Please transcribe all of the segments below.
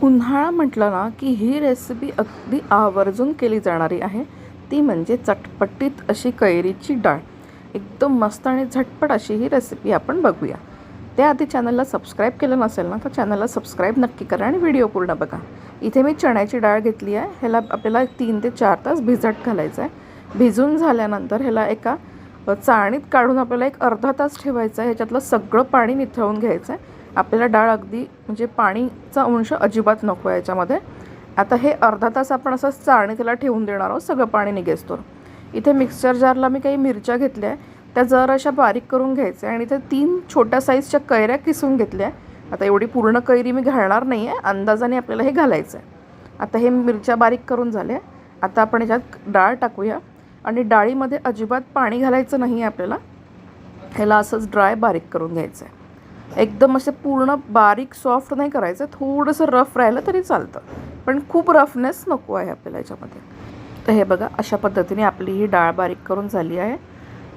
उन्हाळा म्हटलं ना की ही रेसिपी अगदी आवर्जून केली जाणारी आहे, ती म्हणजे चटपटीत अशी कैरीची डाळ. एकदम मस्त आणि झटपट अशी ही रेसिपी आपण बघूया. त्याआधी चॅनलला सबस्क्राईब केलं नसेल ना तर चॅनलला सबस्क्राईब नक्की करा आणि व्हिडिओ पूर्ण बघा. इथे मी चण्याची डाळ घेतली आहे. ह्याला आपल्याला 3 ते 4 तास भिजत घालायचं आहे. भिजून झाल्यानंतर ह्याला एका चाळणीत काढून आपल्याला एक अर्धा तास ठेवायचं आहे. ह्याच्यातलं सगळं पाणी निथळून घ्यायचं आहे. आपल्याला डाळ अगदी म्हणजे पाणीचा अंश अजिबात नको आहे याच्यामध्ये. आता हे अर्धा तास आपण असं चाळणी त्याला ठेवून देणार आहोत, सगळं पाणी निघेस्तोवर. इथे मिक्सर जारला मी काही मिरच्या घेतल्या आहे, त्या जर अशा बारीक करून घ्यायच्या आणि इथे 3 छोट्या साईजच्या कैऱ्या किसून घेतल्या आहे. आता एवढी पूर्ण कैरी मी घालणार नाही आहे, अंदाजाने आपल्याला हे घालायचं आहे. आता हे मिरच्या बारीक करून झाल्या. आता आपण याच्यात डाळ टाकूया आणि डाळीमध्ये अजिबात पाणी घालायचं नाही आहे आपल्याला. ह्याला असंच ड्राय बारीक करून घ्यायचं आहे. एकदम असं पूर्ण बारीक सॉफ्ट नाही करायचं, थोडंसं रफ राहिलं तरी चालतं, पण खूप रफनेस नको आहे आपल्याला याच्यामध्ये. तर हे बघा, अशा पद्धतीने आपली ही डाळ बारीक करून झाली आहे.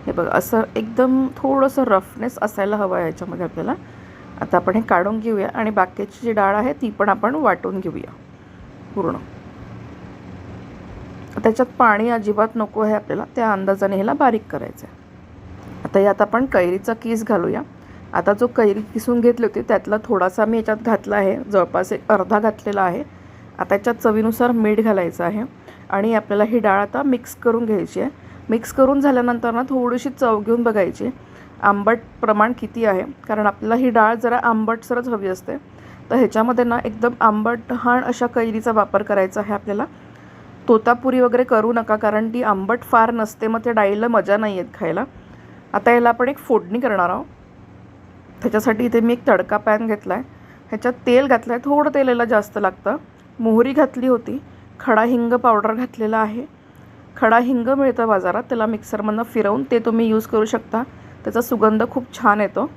हे बघा, असं एकदम थोडंसं रफनेस असायला हवं आहे याच्यामध्ये आपल्याला. आता आपण हे काढून घेऊया आणि बाकीची जी डाळ आहे ती पण आपण वाटून घेऊया पूर्ण. त्याच्यात पाणी अजिबात नको आहे आपल्याला, त्या अंदाजाने ह्याला बारीक करायचं आहे. आता यात आपण कैरीचा कीस घालूया. आता जो कैरी किसून घेतली होती त्यातला थोडासा मी याच्यात घातला आहे, जवळपास एक अर्धा घातलेला आहे. आता याच्यात चवीनुसार मीठ घालायचं आहे आणि आपल्याला ही डाळ आता मिक्स करून घ्यायची आहे. मिक्स करून झाल्यानंतर ना थोडीशी चव घेऊन बघायची, आंबट प्रमाण किती आहे, कारण आपल्याला ही डाळ जरा आंबटसरच हवी असते. तर ह्याच्यामध्ये ना एकदम आंबटहाण अशा कैरीचा वापर करायचा आहे आपल्याला. तोतापुरी वगैरे करू नका, कारण ती आंबट फार नसते, मग त्या डाळीला मजा नाही येत खायला. आता याला आपण एक फोडणी करणार आहोत. त्याच्यासाठी इथे मी एक तडका पॅन घेतला आहे. ह्याच्यात तेल घातलं आहे, थोडं तेल याला जास्त लागतं. मोहरी घातली होती, खडा हिंग पावडर घातलेला आहे. खडा हिंग मिळतं बाजारात, त्याला मिक्सरमधनं फिरवून ते तुम्ही यूज करू शकता, त्याचा सुगंध खूप छान येतो.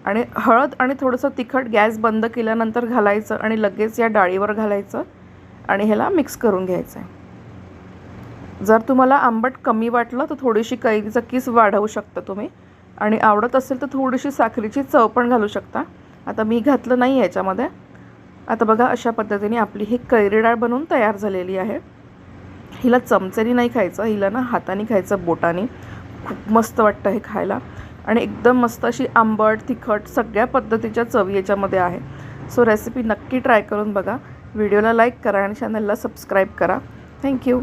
आणि हळद आणि थोडंसं तिखट गॅस बंद केल्यानंतर घालायचं आणि लगेच या डाळीवर घालायचं आणि ह्याला मिक्स करून घ्यायचं आहे. जर तुम्हाला आंबट कमी वाटलं तर थोडीशी कैरीचा कीस वाढवू शकता तुम्ही, आणि आवडत असेल तर थोडीशी साखरेची चव पण घालू शकता. आता मी घातलं नाही याच्यामध्ये. आता बघा, अशा पद्धतीने आपली ही कैरी डाळ बनवून तयार झालेली आहे. हिला चमचेने नाही खायचं, हिला ना हाताने खायचं, बोटाने. खूप मस्त वाटतं हे खायला आणि एकदम मस्त अशी आंबट तिखट सगळ्या पद्धतीच्या चवी याच्यामध्ये आहे. सो रेसिपी नक्की ट्राय करून बघा. व्हिडिओला लाईक करा आणि चॅनलला सबस्क्राईब करा. थँक्यू.